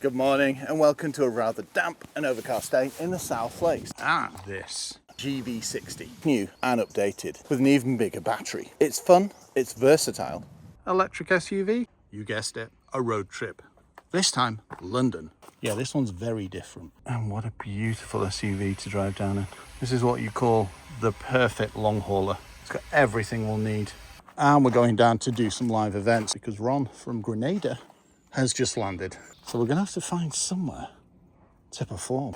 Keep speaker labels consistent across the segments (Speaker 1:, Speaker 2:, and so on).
Speaker 1: Good morning and welcome to a rather damp and overcast day in the South Lakes. This GV60, new and updated with an even bigger battery. It's fun, it's versatile. Electric SUV? You guessed it, a road trip. This time, London. Yeah, this one's very different. And what a beautiful SUV to drive down in. This is what you call the perfect long hauler. It's got everything we'll need. And we're going down to do some live events because Ron from Grenada has just landed. So we're gonna have to find somewhere to perform.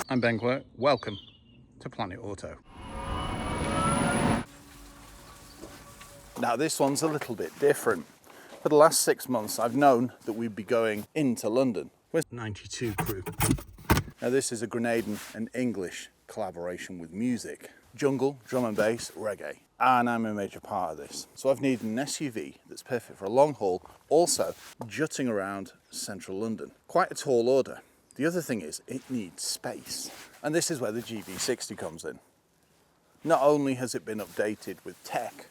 Speaker 1: I'm Ben Quirk, welcome to Planet Auto. Now this one's a little bit different. For the last 6 months, I've known that we'd be going into London with 92 crew. Now this is a Grenadian and English collaboration with music. Jungle, drum and bass, reggae. And I'm a major part of this. So I've needed an SUV that's perfect for a long haul, also jutting around central London. Quite a tall order. The other thing is it needs space. And this is where the GV60 comes in. Not only has it been updated with tech,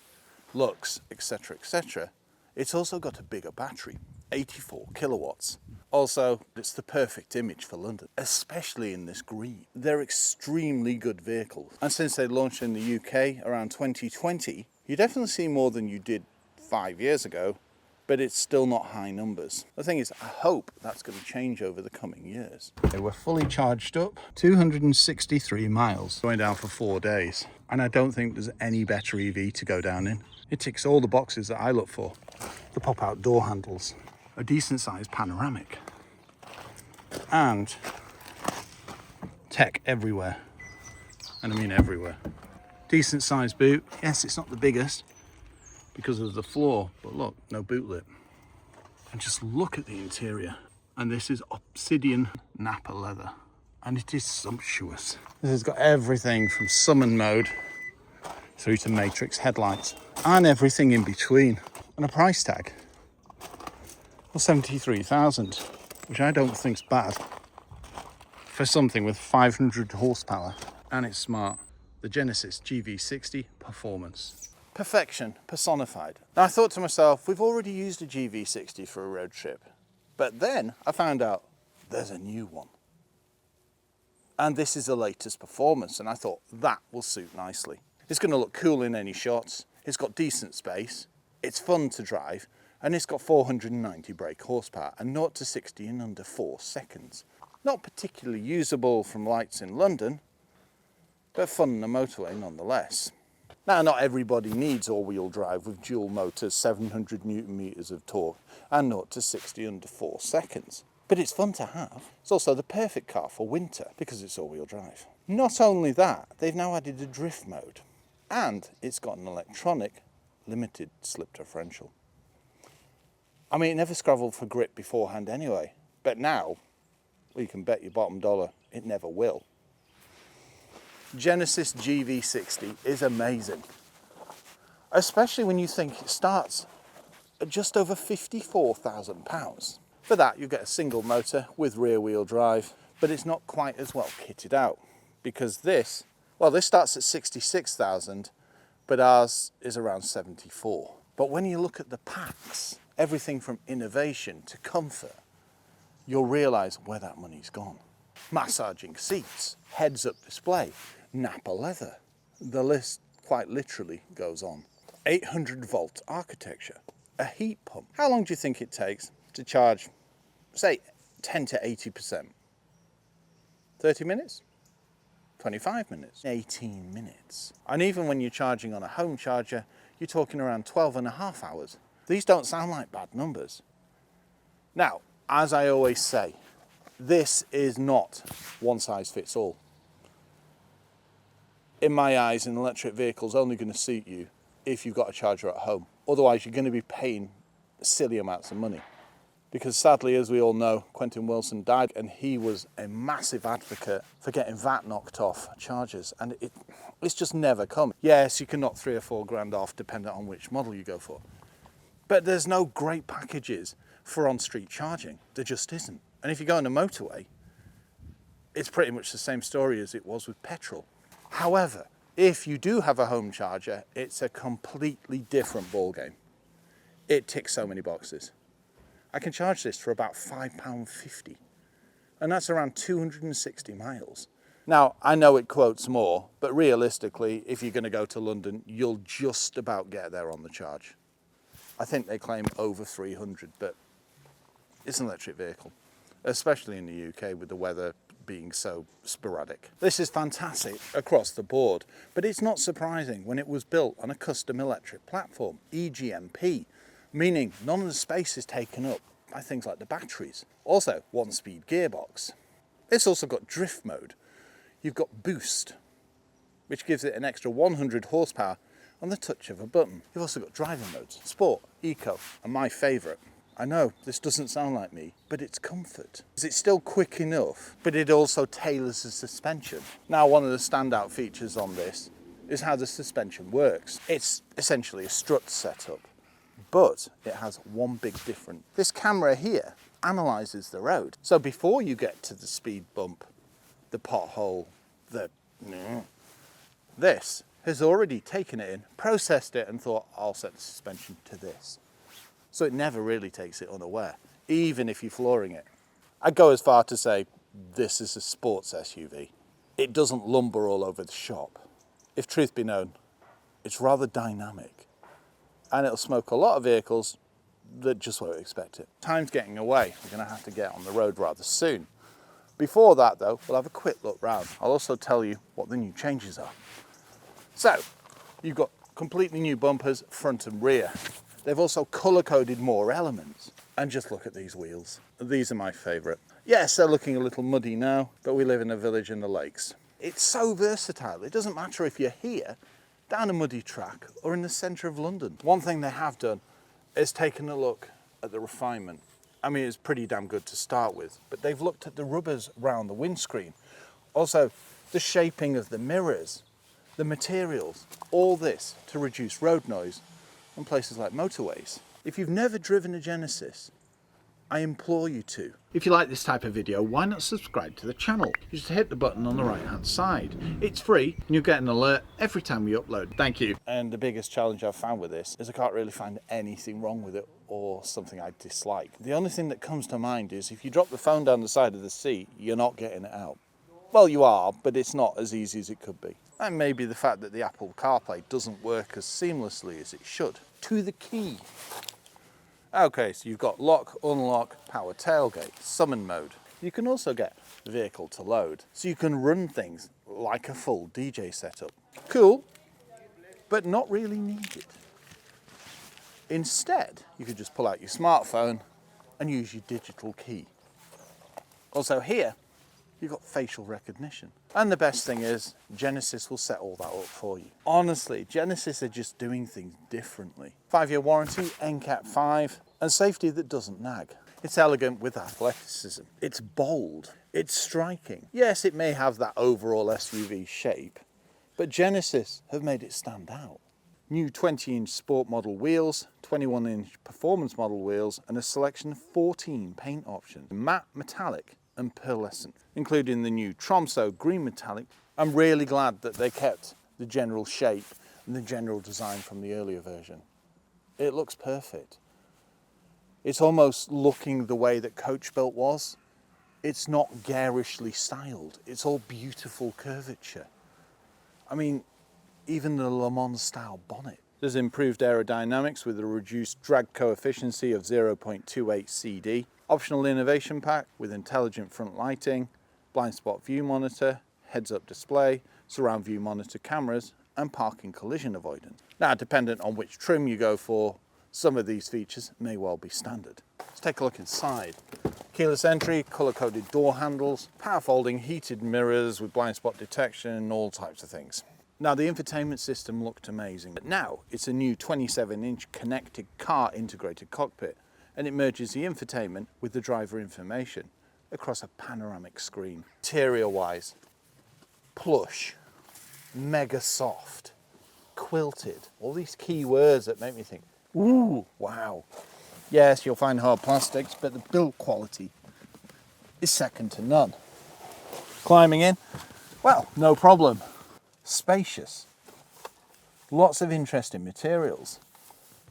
Speaker 1: looks, etc., etc., it's also got a bigger battery, 84 kilowatts. Also, it's the perfect image for London, especially in this green. They're extremely good vehicles. And since they launched in the UK around 2020, you definitely see more than you did 5 years ago, but it's still not high numbers. The thing is, I hope that's going to change over the coming years. They were fully charged up, 263 miles, going down for 4 days. And I don't think there's any better EV to go down in. It ticks all the boxes that I look for. The pop-out door handles, a decent-sized panoramic, and tech everywhere. And I mean everywhere. Decent-sized boot. Yes, it's not the biggest because of the floor, but look, no boot lip. And just look at the interior. And this is obsidian Napa leather, and it is sumptuous. This has got everything from summon mode through to matrix headlights and everything in between. And a price tag of 73,000, which I don't think's bad for something with 500 horsepower. And it's smart. The Genesis GV60 Performance. Perfection personified. Now I thought to myself, we've already used a GV60 for a road trip. But then I found out there's a new one. And this is the latest performance, and I thought that will suit nicely. It's going to look cool in any shots. It's got decent space. It's fun to drive, and it's got 490 brake horsepower and 0 to 60 in under 4 seconds. Not particularly usable from lights in London, but fun on the motorway nonetheless. Now, not everybody needs all-wheel drive with dual motors, 700 newton meters of torque, and 0 to 60 under 4 seconds. But it's fun to have. It's also the perfect car for winter because it's all-wheel drive. Not only that, they've now added a drift mode, and it's got an electronic limited slip differential. I mean, it never scrabbled for grip beforehand anyway, but now, well, you can bet your bottom dollar it never will. Genesis GV60 is amazing, especially when you think it starts at just over £54,000. For that, you get a single motor with rear wheel drive, but it's not quite as well kitted out because this starts at 66,000, but ours is around 74. But when you look at the packs, everything from innovation to comfort, you'll realise where that money's gone. Massaging seats, heads-up display, Napa leather. The list quite literally goes on. 800-volt architecture, a heat pump. How long do you think it takes to charge, say, 10 to 80%? 30 minutes? 25 minutes? 18 minutes. And even when you're charging on a home charger, you're talking around 12.5 hours. These don't sound like bad numbers. Now, as I always say, this is not one size fits all. In my eyes, an electric vehicle is only going to suit you if you've got a charger at home. Otherwise, you're going to be paying silly amounts of money. Because sadly, as we all know, Quentin Wilson died, and he was a massive advocate for getting VAT knocked off chargers, and it's just never come. Yes, you can knock 3 or 4 grand off, depending on which model you go for. But there's no great packages for on-street charging. There just isn't. And if you go on a motorway, it's pretty much the same story as it was with petrol. However, if you do have a home charger, it's a completely different ballgame. It ticks so many boxes. I can charge this for about £5.50. And that's around 260 miles. Now, I know it quotes more, but realistically, if you're going to go to London, you'll just about get there on the charge. I think they claim over 300, but it's an electric vehicle, especially in the UK with the weather being so sporadic. This is fantastic across the board, but it's not surprising when it was built on a custom electric platform, EGMP, meaning none of the space is taken up by things like the batteries. Also, 1-speed gearbox. It's also got drift mode. You've got boost, which gives it an extra 100 horsepower on the touch of a button. You've also got driving modes, sport, eco, and my favourite. I know this doesn't sound like me, but it's comfort. It's still quick enough, but it also tailors the suspension. Now, one of the standout features on this is how the suspension works. It's essentially a strut setup, but it has one big difference. This camera here analyzes the road. So before you get to the speed bump, the pothole, this has already taken it in, processed it, and thought, I'll set the suspension to this. So it never really takes it unaware, even if you're flooring it. I'd go as far to say this is a sports SUV. It doesn't lumber all over the shop. If truth be known, it's rather dynamic, and it'll smoke a lot of vehicles that just won't expect it. Time's getting away. We're going to have to get on the road rather soon. Before that, though, we'll have a quick look round. I'll also tell you what the new changes are. So, you've got completely new bumpers, front and rear. They've also colour-coded more elements. And just look at these wheels. These are my favourite. Yes, they're looking a little muddy now, but we live in a village in the lakes. It's so versatile. It doesn't matter if you're here, down a muddy track, or in the centre of London. One thing they have done is taken a look at the refinement. I mean, it's pretty damn good to start with, but they've looked at the rubbers around the windscreen. Also, the shaping of the mirrors, the materials, all this to reduce road noise on places like motorways. If you've never driven a Genesis, I implore you to. If you like this type of video, why not subscribe to the channel? You just hit the button on the right hand side. It's free and you'll get an alert every time we upload. Thank you. And the biggest challenge I've found with this is I can't really find anything wrong with it or something I dislike. The only thing that comes to mind is if you drop the phone down the side of the seat, you're not getting it out. Well, you are, but it's not as easy as it could be. And maybe the fact that the Apple CarPlay doesn't work as seamlessly as it should. To the key. Okay, so you've got lock, unlock, power tailgate, summon mode. You can also get vehicle to load, so you can run things like a full DJ setup. Cool, but not really needed. Instead, you could just pull out your smartphone and use your digital key. Also here, you've got facial recognition. And the best thing is, Genesis will set all that up for you. Honestly, Genesis are just doing things differently. 5-year warranty, NCAP 5, and safety that doesn't nag. It's elegant with athleticism. It's bold. It's striking. Yes, it may have that overall SUV shape, but Genesis have made it stand out. New 20-inch sport model wheels, 21-inch performance model wheels, and a selection of 14 paint options. Matte, metallic, and pearlescent, including the new Tromso green metallic. I'm really glad that they kept the general shape and the general design from the earlier version. It looks perfect. It's almost looking the way that Coach Built was. It's not garishly styled. It's all beautiful curvature. I mean, even the Le Mans style bonnet. There's improved aerodynamics with a reduced drag coefficient of 0.28 CD. Optional innovation pack with intelligent front lighting, blind spot view monitor, heads-up display, surround view monitor cameras, and parking collision avoidance. Now, dependent on which trim you go for, some of these features may well be standard. Let's take a look inside. Keyless entry, colour-coded door handles, power folding heated mirrors with blind spot detection, and all types of things. Now, the infotainment system looked amazing, but now it's a new 27-inch connected car integrated cockpit, and it merges the infotainment with the driver information across a panoramic screen. Interior-wise, plush, mega soft, quilted, all these key words that make me think, ooh, wow. Yes, you'll find hard plastics, but the build quality is second to none. Climbing in, well, no problem. Spacious, lots of interesting materials.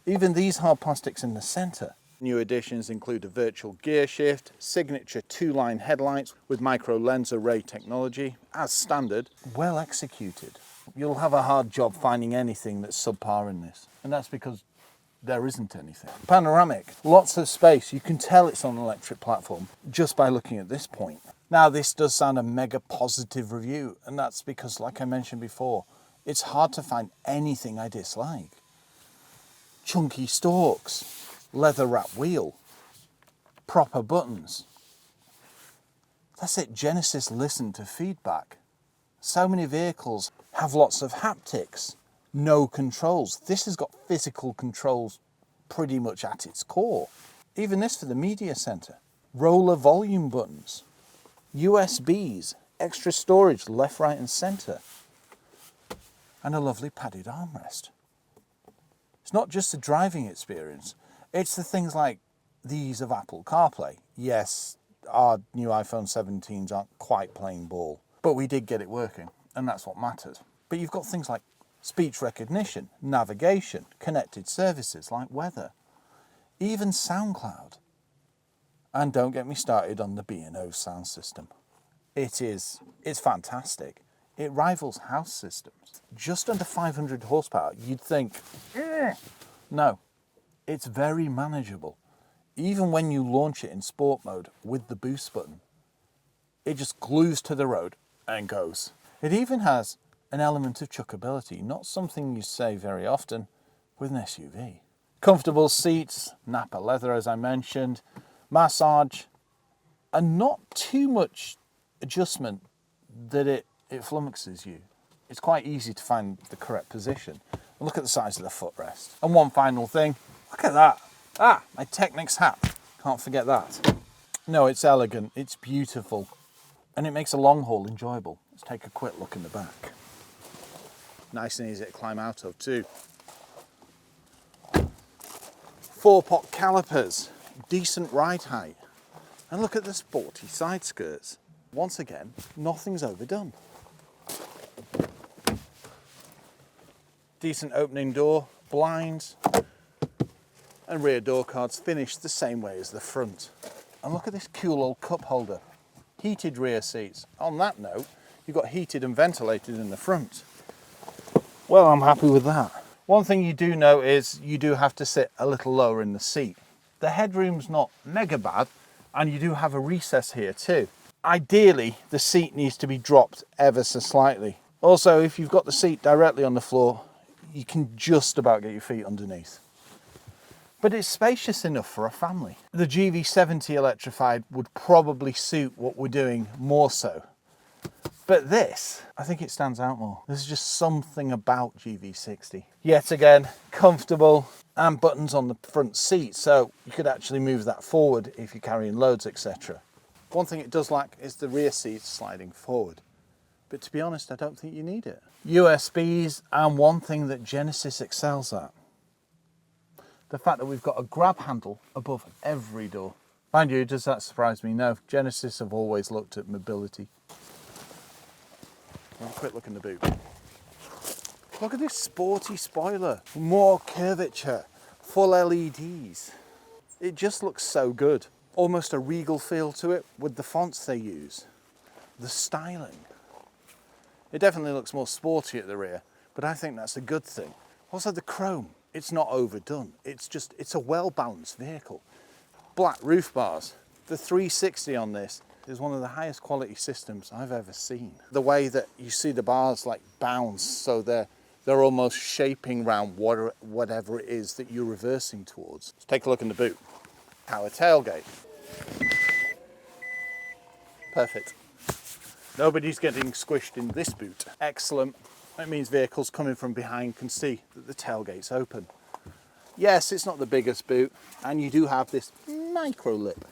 Speaker 1: Even these hard plastics in the center New additions include a virtual gear shift, signature 2-line headlights with micro lens array technology, as standard, well executed. You'll have a hard job finding anything that's subpar in this, and that's because there isn't anything. Panoramic, lots of space. You can tell it's on an electric platform just by looking at this point. Now, this does sound a mega positive review, and that's because, like I mentioned before, it's hard to find anything I dislike. Chunky stalks, leather wrap wheel, proper buttons. That's it, Genesis listened to feedback. So many vehicles have lots of haptics, no controls. This has got physical controls pretty much at its core. Even this for the media center. Roller volume buttons, USBs, extra storage left, right and center, and a lovely padded armrest. It's not just the driving experience, it's the things like the ease of Apple CarPlay. Yes, our new iPhone 17s aren't quite playing ball, but we did get it working, and that's what matters. But you've got things like speech recognition, navigation, connected services like weather, even SoundCloud. And don't get me started on the B&O sound system. It's fantastic. It rivals house systems. Just under 500 horsepower, you'd think, no, it's very manageable. Even when you launch it in sport mode with the boost button, it just glues to the road and goes. It even has an element of chuckability, not something you say very often with an SUV. Comfortable seats, Napa leather as I mentioned, massage, and not too much adjustment that it flummoxes you. It's quite easy to find the correct position. And look at the size of the footrest. And one final thing, look at that. My Technics hat, can't forget that. No, it's elegant, it's beautiful, and it makes a long haul enjoyable. Let's take a quick look in the back. Nice and easy to climb out of too. 4-pot calipers, decent ride height. And look at the sporty side skirts. Once again, nothing's overdone. Decent opening door, blinds, and rear door cards finished the same way as the front. And look at this cool old cup holder. Heated rear seats. On that note, you've got heated and ventilated in the front. Well, I'm happy with that. One thing you do know is you do have to sit a little lower in the seat. The headroom's not mega bad, and you do have a recess here too. Ideally, the seat needs to be dropped ever so slightly. Also, if you've got the seat directly on the floor, you can just about get your feet underneath. But it's spacious enough for a family. The GV60 electrified would probably suit what we're doing more so. But this, I think it stands out more. There's just something about GV60. Yet again, comfortable, and buttons on the front seat, so you could actually move that forward if you're carrying loads, etc. One thing it does lack is the rear seat sliding forward. But to be honest, I don't think you need it. USBs, and one thing that Genesis excels at, the fact that we've got a grab handle above every door. Mind you, does that surprise me? No, Genesis have always looked at mobility. Have a quick look in the boot. Look at this sporty spoiler. More curvature, full LEDs. It just looks so good. Almost a regal feel to it with the fonts they use. The styling. It definitely looks more sporty at the rear, but I think that's a good thing. Also the chrome, it's not overdone. It's a well-balanced vehicle. Black roof bars. The 360 on this is one of the highest quality systems I've ever seen. The way that you see the bars like bounce, so they're almost shaping around whatever it is that you're reversing towards. Let's take a look in the boot. Power tailgate. Perfect. Nobody's getting squished in this boot. Excellent. That means vehicles coming from behind can see that the tailgate's open. Yes, it's not the biggest boot, and you do have this micro lip.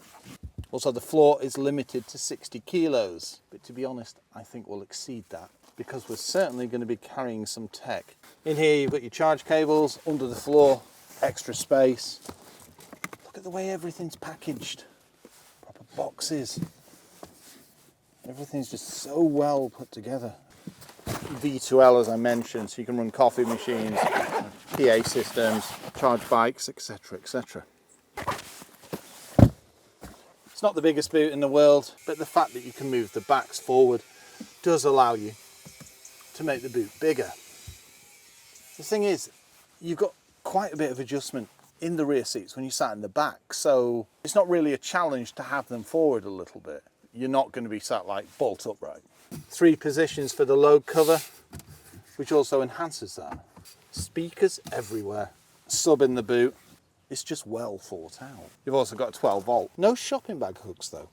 Speaker 1: Also, the floor is limited to 60 kilos, but to be honest, I think we'll exceed that because we're certainly going to be carrying some tech. In here, you've got your charge cables, under the floor, extra space. Look at the way everything's packaged. Proper boxes. Everything's just so well put together. V2L, as I mentioned, so you can run coffee machines, PA systems, charge bikes, etc., etc. It's not the biggest boot in the world, but the fact that you can move the backs forward does allow you to make the boot bigger. The thing is, you've got quite a bit of adjustment in the rear seats when you sat in the back, so it's not really a challenge to have them forward a little bit. You're not going to be sat like bolt upright. 3 positions for the load cover, which also enhances that. Speakers everywhere. Sub in the boot. It's just well thought out. You've also got a 12 volt. No shopping bag hooks though.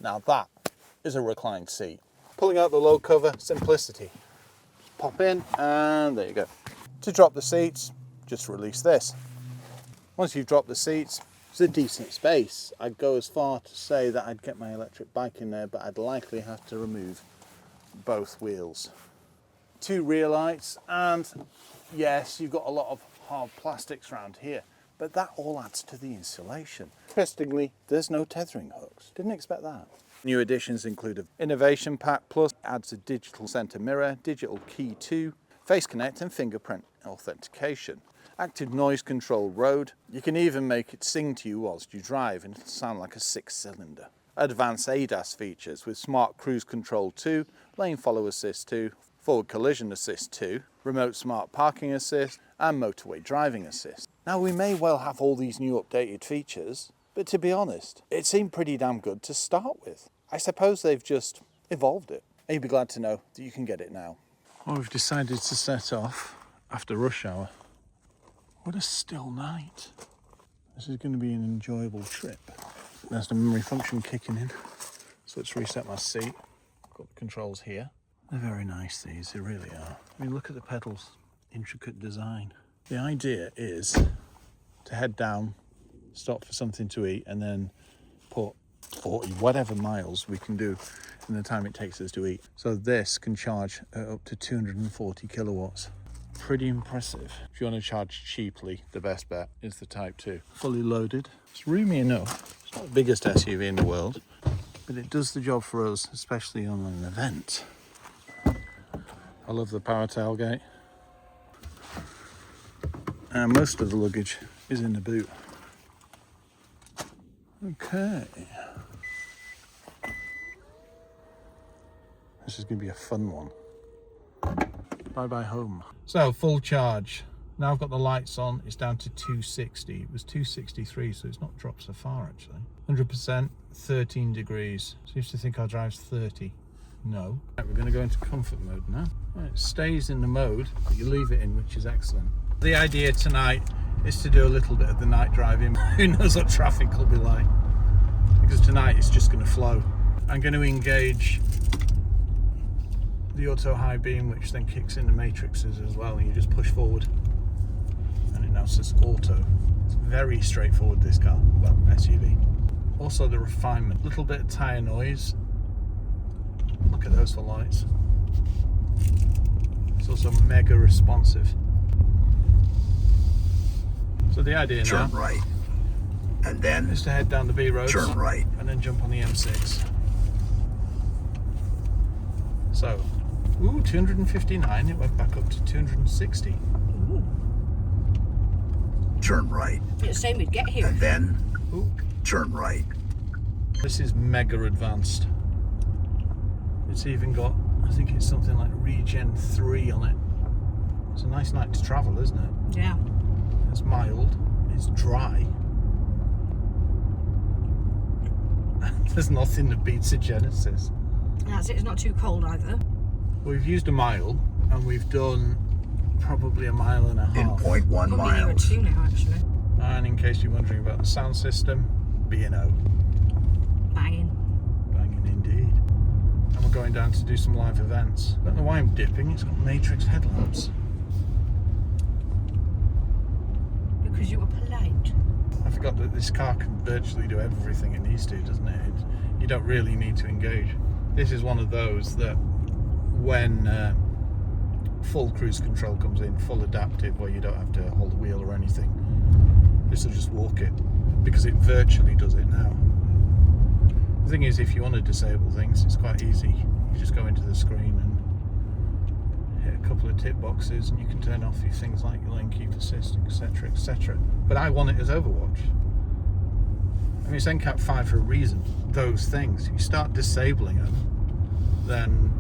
Speaker 1: Now that is a reclined seat. Pulling out the load cover, simplicity. Just pop in and there you go. To drop the seats, just release this. Once you've dropped the seats, it's a decent space. I'd go as far to say that I'd get my electric bike in there, but I'd likely have to remove both wheels. 2 rear lights, and yes, you've got a lot of hard plastics around here, but that all adds to the insulation. Interestingly, there's no tethering hooks. Didn't expect that. New additions include an Innovation Pack Plus, adds a digital center mirror, digital key 2, face connect and fingerprint authentication. Active noise control road. You can even make it sing to you whilst you drive and it'll sound like a 6-cylinder. Advanced ADAS features with Smart Cruise Control 2, Lane Follow Assist 2, Forward Collision Assist 2, Remote Smart Parking Assist and Motorway Driving Assist. Now we may well have all these new updated features, but to be honest, it seemed pretty damn good to start with. I suppose they've just evolved it. And you'd be glad to know that you can get it now. Well, we've decided to set off after rush hour. What a still night. This is going to be an enjoyable trip. There's the memory function kicking in. So let's reset my seat. Got the controls here. They're very nice, these, they really are. I mean, look at the pedals, intricate design. The idea is to head down, stop for something to eat, and then put 40, whatever miles we can do in the time it takes us to eat. So this can charge up to 240 kilowatts. Pretty impressive. If you want to charge cheaply, the best bet is the Type 2. Fully loaded. It's roomy enough. It's not the biggest SUV in the world, but it does the job for us, especially on an event. I love the power tailgate. And most of the luggage is in the boot. Okay. This is going to be a fun one. Bye-bye home. So, full charge. Now I've got the lights on, it's down to 260. It was 263, so it's not dropped so far actually. 100%, 13 degrees. Seems to think our drive's 30. No. Right, we're going to go into comfort mode now. Right, it stays in the mode that you leave it in, which is excellent. The idea tonight is to do a little bit of the night driving. Who knows what traffic will be like? Because tonight it's just going to flow. I'm going to engage the auto high beam, which then kicks in the matrices as well, and you just push forward and it now says auto. It's very straightforward, this car, well, SUV. Also the refinement, little bit of tyre noise. Look at those for lights. It's also mega responsive. So the idea
Speaker 2: turn
Speaker 1: now
Speaker 2: right, and then
Speaker 1: is to head down the B roads,
Speaker 2: turn right,
Speaker 1: and then jump on the M6. So, 259, it went back up to 260.
Speaker 3: Ooh.
Speaker 2: turn right,
Speaker 3: It's saying we'd get here.
Speaker 2: and then
Speaker 1: Ooh.
Speaker 2: turn right.
Speaker 1: This is mega advanced. It's even got, I think it's something like Regen 3 on it. It's a nice night to travel, isn't it?
Speaker 3: Yeah.
Speaker 1: It's mild, it's dry. There's nothing that beats a Genesis.
Speaker 3: That's it, it's not too cold either.
Speaker 1: We've used a mile and we've done probably a mile and a
Speaker 2: In
Speaker 1: half.
Speaker 2: 0.1
Speaker 3: Probably nearer
Speaker 2: miles.
Speaker 3: 2 now, actually.
Speaker 1: And in case you're wondering about the sound system, B&O.
Speaker 3: Banging.
Speaker 1: Banging indeed. And we're going down to do some live events. Don't know why I'm dipping, it's got matrix headlamps.
Speaker 3: Because you were polite.
Speaker 1: I forgot that this car can virtually do everything it needs to, doesn't it? You don't really need to engage. This is one of those that when full cruise control comes in, full adaptive, where you don't have to hold the wheel or anything, this will just walk it, because it virtually does it now. The thing is, if you want to disable things, it's quite easy. You just go into the screen and hit a couple of tick boxes and you can turn off your things like your lane keep assist, etc, etc. But I want it as Overwatch. I mean, it's NCAP 5 for a reason. Those things, you start disabling them, then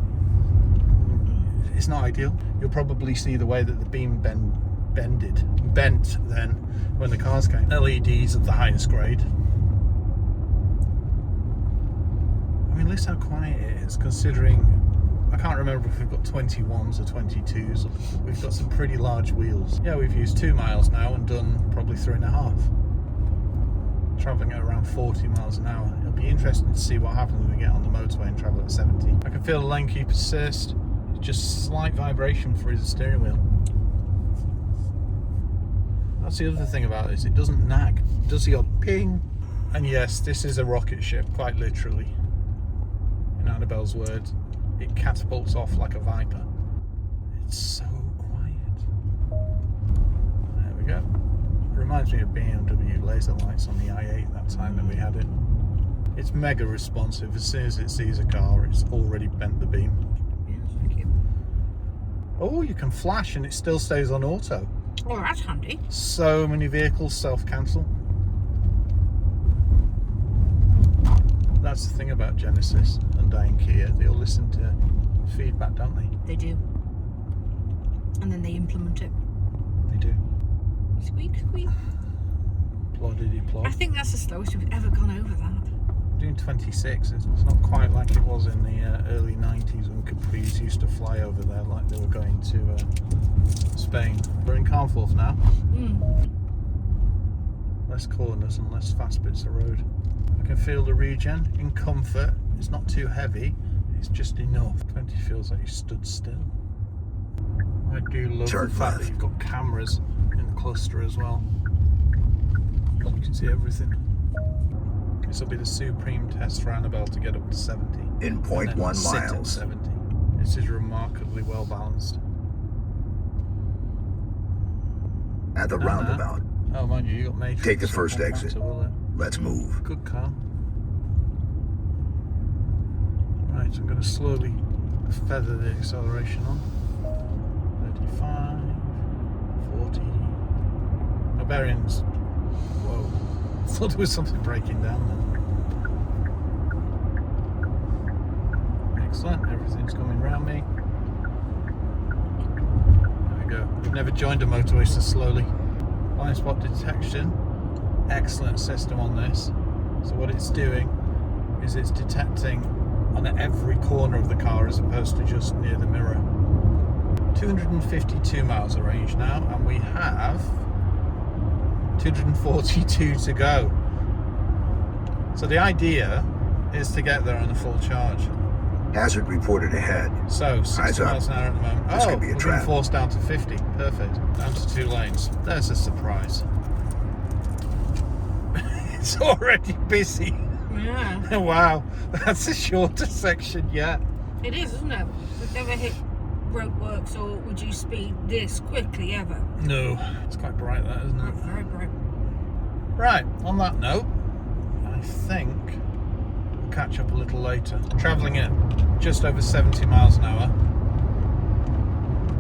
Speaker 1: it's not ideal. You'll probably see the way that the beam bent then when the cars came. LEDs of the highest grade. I mean, listen how quiet it is, considering I can't remember if we've got 21s or 22s. We've got some pretty large wheels. Yeah, we've used 2 miles now and done probably 3.5. Travelling at around 40 miles an hour. It'll be interesting to see what happens when we get on the motorway and travel at 70. I can feel the lane keep assist. It's just slight vibration for his steering wheel. That's the other thing about this, it doesn't nag. It does the odd ping. And yes, this is a rocket ship, quite literally. In Annabelle's words, it catapults off like a viper. It's so quiet. There we go. It reminds me of BMW laser lights on the i8 that time that we had it. It's mega responsive. As soon as it sees a car, it's already bent the beam.
Speaker 3: Yes, thank you.
Speaker 1: Oh, you can flash and it still stays on auto.
Speaker 3: Oh, that's handy.
Speaker 1: So many vehicles self-cancel. That's the thing about Genesis and Hyundai Kia. They all listen to feedback, don't they?
Speaker 3: They do. And then they implement it.
Speaker 1: They do.
Speaker 3: Squeak, squeak.
Speaker 1: Ploddity plod.
Speaker 3: I think that's the slowest we've ever gone over that.
Speaker 1: Doing 26. It's not quite like it was in the early 90s when Capris used to fly over there like they were going to Spain. We're in Carnforth now. Less corners and less fast bits of road. I can feel the regen in comfort. It's not too heavy. It's just enough. 20 feels like you stood still. I do love the fact that you've got cameras in the cluster as well. You can see everything. This will be the supreme test for Annabelle to get up to 70.
Speaker 2: In 0.1
Speaker 1: miles. At 70. This is remarkably well balanced.
Speaker 2: At the roundabout.
Speaker 1: Oh, mind you got Matrix.
Speaker 2: Take the first exit. Let's move.
Speaker 1: Good car. Right, I'm going to slowly feather the acceleration on. 35, 40. My bearings. Whoa. I thought there was something breaking down there. Excellent, everything's coming round me. There we go. I've never joined a motorway so slowly. Blind spot detection. Excellent system on this. So what it's doing is it's detecting on every corner of the car as opposed to just near the mirror. 252 miles of range now, and we have 242 to go. So the idea is to get there on a full charge.
Speaker 2: Hazard reported ahead.
Speaker 1: So 60 miles an hour at the moment.
Speaker 2: This could be a
Speaker 1: we're
Speaker 2: trap.
Speaker 1: being forced down to 50. Perfect. Down to 2 lanes. There's a surprise. It's already busy.
Speaker 3: Yeah.
Speaker 1: Wow, that's the shortest section yet.
Speaker 3: It is, isn't it? We've never hit roadworks or reduced speed this quickly ever.
Speaker 1: No, it's quite bright that, isn't it?
Speaker 3: Very bright.
Speaker 1: Right, on that note, I think we'll catch up a little later. Travelling at just over 70 miles an hour.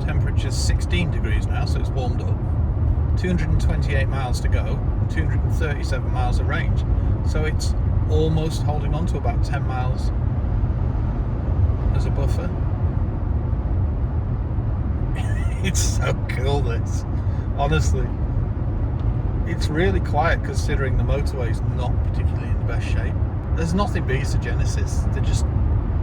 Speaker 1: Temperature's 16 degrees now, so it's warmed up. 228 miles to go, and 237 miles of range. So it's almost holding on to about 10 miles as a buffer. It's so cool, this. Honestly. It's really quiet considering the motorway's not particularly in the best shape. There's nothing beats a Genesis.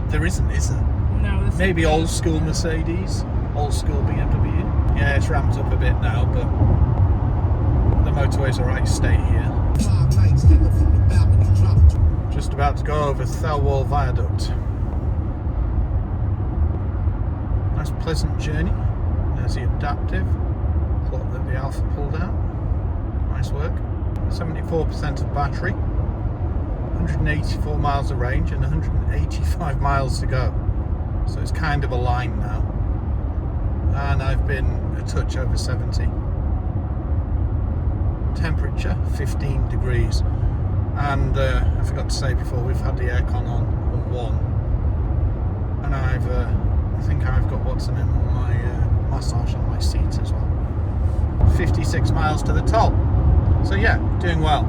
Speaker 1: There isn't, is there?
Speaker 3: No,
Speaker 1: Maybe old school Mercedes, old school BMW. Yeah, it's ramped up a bit now, but the motorway's alright state here. Just about to go over Thelwall Viaduct. Nice pleasant journey. There's the adaptive clock that the Alpha pulled out. Nice work. 74% of battery, 184 miles of range and 185 miles to go. So it's kind of a line now. And I've been a touch over 70. Temperature 15 degrees. And I forgot to say before, we've had the aircon on 1. And I think I've got what's the name on my massage on my seat as well. 56 miles to the top. So yeah, doing well.